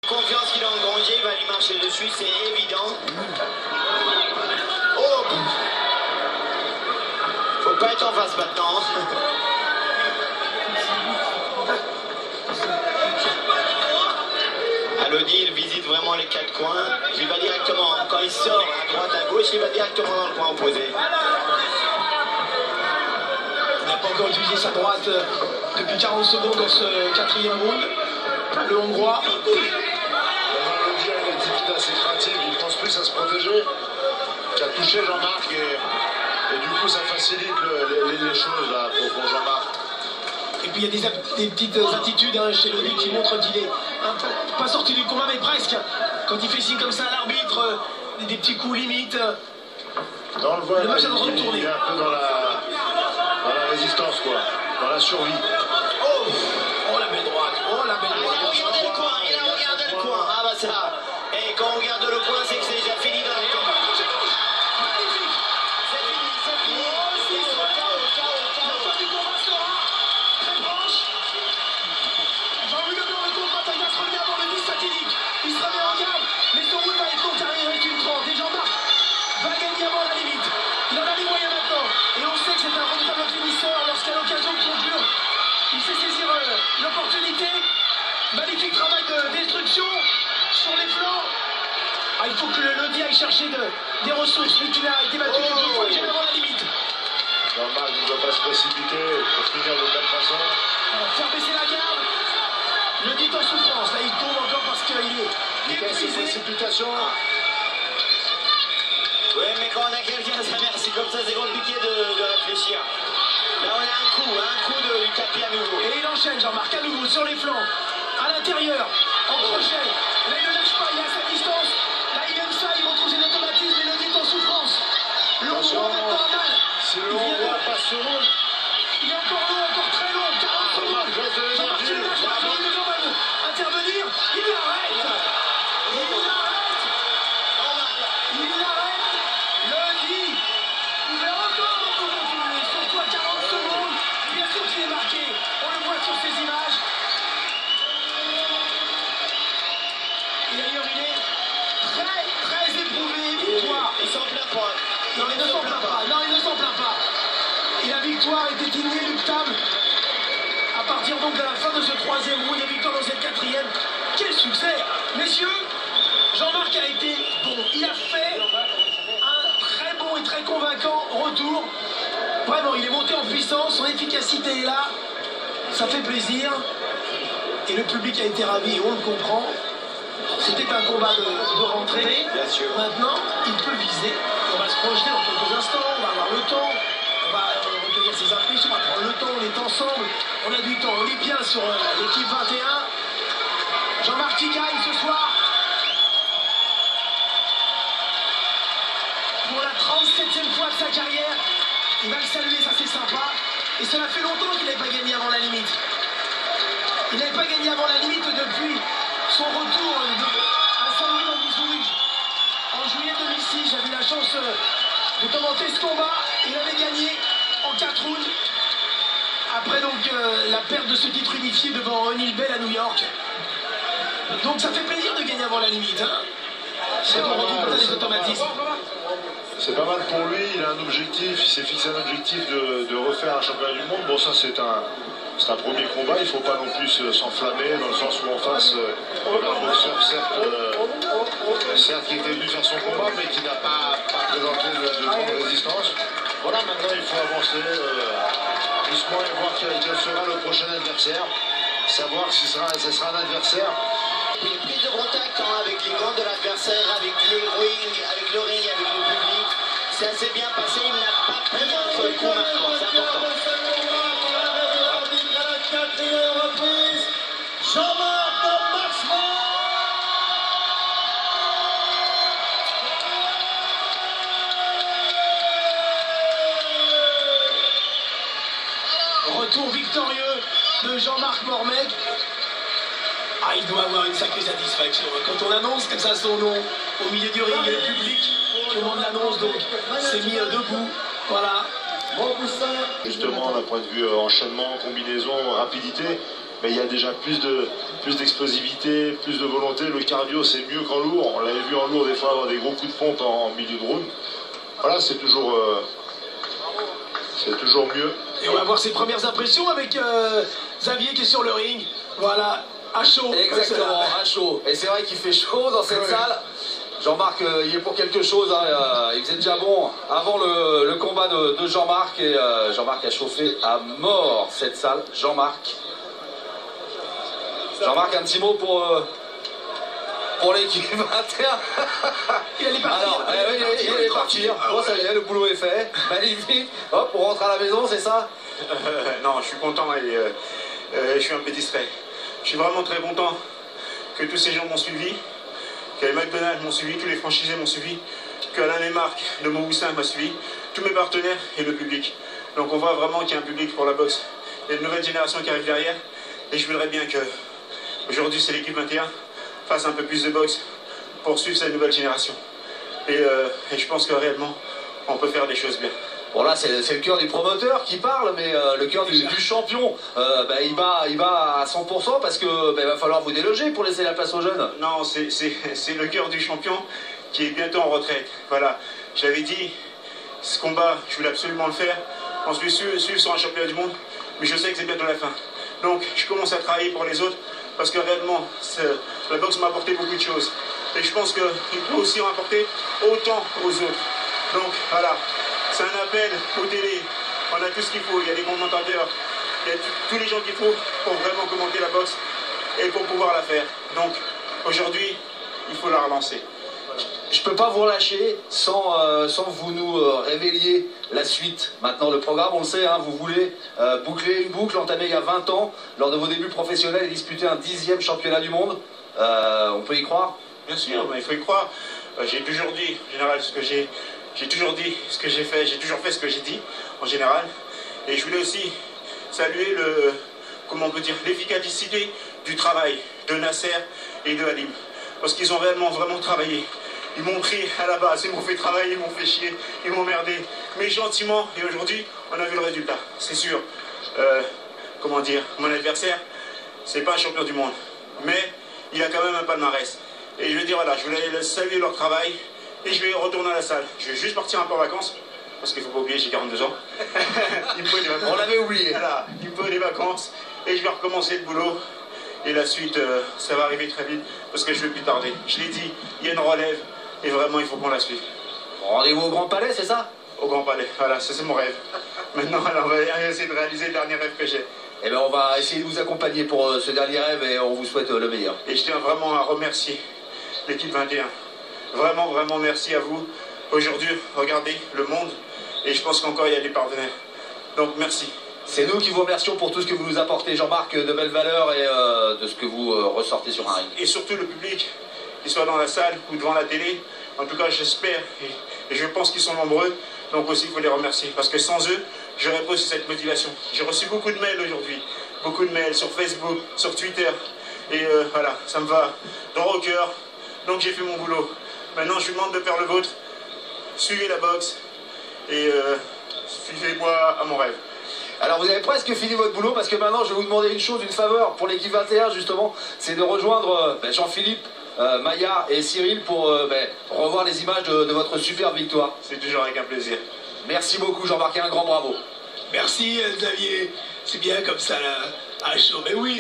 Confiance qu'il a engrangée, il va lui marcher dessus, c'est évident. Oh, faut pas être en face maintenant. Elodie, il visite vraiment les quatre coins. Il va directement, quand il sort à droite, à gauche, il va directement dans le coin opposé. Il n'a pas encore utilisé sa droite depuis 40 secondes dans ce quatrième round. Le Hongrois. Elodie a une attitude assez craintive, il pense plus à se protéger qu'à toucher Jean-Marc et du coup ça facilite les choses là pour Jean-Marc. Et puis il y a des petites attitudes chez Elodie qui montrent qu'il est pas sorti du combat mais presque. Quand il fait signe comme ça à l'arbitre, des petits coups limites. Dans le match est en train de tourner. Il est un peu dans la résistance quoi, dans la survie. Oh la belle droite, oh la belle droite. Il a regardé le coin, il a regardé le coin. Ah bah ça. Et quand on regarde le coin, c'est que c'est déjà fini dans le combat. Magnifique. C'est fini, c'est fini. La fin du combat sera très proche. Jean-Louis Leblanc le combat, Taïga se remet avant le 10 fatidique. Il se remet en garde, mais son route va être long car il reste une 30. Et Jean-Marc va gagner avant la limite. Il en a les moyens maintenant. Et on sait que c'est un redoutable finisseur lorsqu'à l'occasion de conclure, il sait saisir l'opportunité. Magnifique travail de destruction sur les flancs. Ah, il faut que Elodie aille chercher des ressources. Lui qui a été battu deux fois déjà avant la limite. Jean-Marc ne doit pas se précipiter pour finir de telle façon. Faire baisser la garde. Le dit en souffrance. Là, il tombe encore parce qu'il est Vitesse et épuisé. précipitation. Ouais, mais quand on a quelqu'un à sa merci comme ça, c'est compliqué de réfléchir. Là, on a un coup du tapis à nouveau. Et il enchaîne, Jean-Marc, à nouveau sur les flancs, à l'intérieur, en crochet. Là, il ne lâche pas, il est à sa distance. Là, il aime ça, il retrouve ses automatismes et le dit en souffrance. Le Hongrois maintenant a mal. Si le Hongrois passe ce round, Il est encore long, encore très long, 40 secondes. Jean-Marc se lâche pas, Jean-Louis Leblanc va intervenir. Il l'arrête. Il l'arrête. Il l'arrête. Le dit. Il est encore continuer. Surtout à 40 secondes. Bien sûr qu'il est marqué. On le voit sur ces images. Et d'ailleurs, il est très éprouvé. Victoire. Il s'en plaint pas. Non, il ne s'en plaint pas. Non, il ne s'en plaint pas. Et la victoire était inéluctable. À partir donc de la fin de ce troisième round, et victoire dans cette quatrième. Quel succès! Messieurs, Jean-Marc a été bon. Il a fait un très bon et très convaincant retour. Vraiment, il est monté en puissance, son efficacité est là. Ça fait plaisir. Et le public a été ravi, on le comprend. C'était un combat de rentrée. Bien sûr. Maintenant, il peut viser. On va se projeter dans quelques instants, on va avoir le temps. On va recueillir ses impressions, on va prendre le temps, on est ensemble. On a du temps, on est bien sur l'équipe 21. Jean-Marc qui gagne ce soir. Pour la 37e fois de sa carrière. Il va le saluer, ça c'est sympa. Et cela fait longtemps qu'il n'avait pas gagné avant la limite. Il n'avait pas gagné avant la limite depuis son retour à Saint-Louis dans le Missouri. En juillet 2006, j'avais la chance de commenter ce combat. Il avait gagné en 4 rounds. Après donc la perte de ce titre unifié devant O'Neal Bell à New York. Donc ça fait plaisir de gagner avant la limite. Hein, c'est on retrouve comme ça des automatismes. c'est pas mal pour lui, il a un objectif, il s'est fixé un objectif de refaire un championnat du monde. Bon, ça c'est un premier combat, il ne faut pas non plus s'enflammer dans le sens où en face, un boxeur certes qui était venu faire son combat, mais qui n'a pas présenté de grande résistance. Voilà, maintenant il faut avancer doucement et voir quel sera le prochain adversaire, savoir si ce sera un adversaire. Une prise de contact avec les gants de l'adversaire, avec les rings, avec le ring, avec le public. C'est assez bien passé, il n'a pas pris un seul coup marquant, c'est important. Quatrième reprise, Jean-Marc Maxman. Retour victorieux de Jean-Marc Mormet. Ah, il doit avoir une sacrée satisfaction. Quand on annonce comme ça son nom au milieu du ring, et le public, tout le monde l'annonce, donc s'est mis debout. Voilà. Justement, d'un point de vue enchaînement, combinaison, rapidité, mais il y a déjà plus d'explosivité, plus de volonté. Le cardio, c'est mieux qu'en lourd. On l'avait vu en lourd des fois avoir des gros coups de pompe en milieu de round. Voilà, c'est toujours mieux. Et on va voir ses premières impressions avec Xavier qui est sur le ring. Voilà, à chaud. Exactement, à chaud. Et c'est vrai qu'il fait chaud dans cette salle. Jean-Marc, il est pour quelque chose. Hein. Il faisait déjà bon avant le combat de Jean-Marc. Et Jean-Marc a chauffé à mort cette salle. Jean-Marc, un petit mot pour l'équipe 21. Il allait partir. Alors, il allait partir. Bon, ça y est, le boulot est fait. Magnifique. Hop, on rentre à la maison, c'est ça? Non, je suis content et je suis un peu distrait. Je suis vraiment très content que tous ces gens m'ont suivi, que les McDonald's m'ont suivi, tous les franchisés m'ont suivi, que Alain et Marc de Mauboussin m'a suivi, tous mes partenaires et le public. Donc on voit vraiment qu'il y a un public pour la boxe. Il y a une nouvelle génération qui arrive derrière et je voudrais bien que aujourd'hui c'est l'équipe 21 fasse un peu plus de boxe pour suivre cette nouvelle génération. Et je pense que réellement on peut faire des choses bien. Bon là c'est le cœur du promoteur qui parle, mais le cœur du champion, il bat à 100% parce que va falloir vous déloger pour laisser la place aux jeunes. Non, c'est le cœur du champion qui est bientôt en retraite. Voilà, je l'avais dit, ce combat, je voulais absolument le faire. Ensuite suivre sur un championnat du monde, mais je sais que c'est bientôt la fin. Donc je commence à travailler pour les autres parce que réellement, la boxe m'a apporté beaucoup de choses. Et je pense qu'il peut aussi en apporter autant aux autres. Donc voilà. C'est un appel aux télé, on a tout ce qu'il faut, il y a des commentateurs, il y a tous les gens qu'il faut pour vraiment commenter la boxe et pour pouvoir la faire. Donc aujourd'hui, il faut la relancer. Je peux pas vous relâcher sans vous nous révéliez la suite. Maintenant le programme, on le sait, hein, vous voulez boucler une boucle entamée il y a 20 ans, lors de vos débuts professionnels et disputer un 10e championnat du monde. On peut y croire? Bien sûr, mais il faut y croire. J'ai toujours dit, en général, j'ai toujours dit ce que j'ai fait, j'ai toujours fait ce que j'ai dit, en général. Et je voulais aussi saluer comment on peut dire, l'efficacité du travail de Nasser et de Halim. Parce qu'ils ont vraiment travaillé. Ils m'ont pris à la base, ils m'ont fait travailler, ils m'ont fait chier, ils m'ont merdé. Mais gentiment, et aujourd'hui, on a vu le résultat. C'est sûr, comment dire, mon adversaire, c'est pas un champion du monde. Mais il a quand même un palmarès. Et je veux dire, voilà, je voulais saluer leur travail. Et je vais retourner à la salle. Je vais juste partir un peu en vacances. Parce qu'il ne faut pas oublier, j'ai 42 ans. Il me faut des vacances. On l'avait oublié. Voilà, il me faut des vacances. Et je vais recommencer le boulot. Et la suite, ça va arriver très vite. Parce que je ne vais plus tarder. Je l'ai dit, il y a une relève. Et vraiment, il faut qu'on la suive. Rendez-vous au Grand Palais, c'est ça? Au Grand Palais. Voilà, ça c'est mon rêve. Maintenant, alors, on va essayer de réaliser le dernier rêve que j'ai. Eh bien, on va essayer de vous accompagner pour ce dernier rêve et on vous souhaite le meilleur. Et je tiens vraiment à remercier l'équipe 21. Vraiment, vraiment merci à vous. Aujourd'hui, regardez le monde et je pense qu'encore il y a des partenaires. Donc merci. C'est nous qui vous remercions pour tout ce que vous nous apportez, Jean-Marc, de belles valeurs et de ce que vous ressortez sur un ring. Et surtout le public, qu'il soit dans la salle ou devant la télé. En tout cas, j'espère et je pense qu'ils sont nombreux. Donc aussi, il faut les remercier. Parce que sans eux, j'aurais pas aussi cette motivation. J'ai reçu beaucoup de mails aujourd'hui. Beaucoup de mails sur Facebook, sur Twitter. Et voilà, ça me va droit au cœur. Donc j'ai fait mon boulot. Maintenant, je vous demande de faire le vôtre. Suivez la boxe et suivez-moi à mon rêve. Alors vous avez presque fini votre boulot parce que maintenant je vais vous demander une chose, une faveur pour l'équipe 21 justement, c'est de rejoindre Jean-Philippe, Maya et Cyril pour revoir les images de votre superbe victoire. C'est toujours avec un plaisir. Merci beaucoup Jean-Marc et un grand bravo. Merci Xavier, c'est bien comme ça là, à chaud. Mais oui.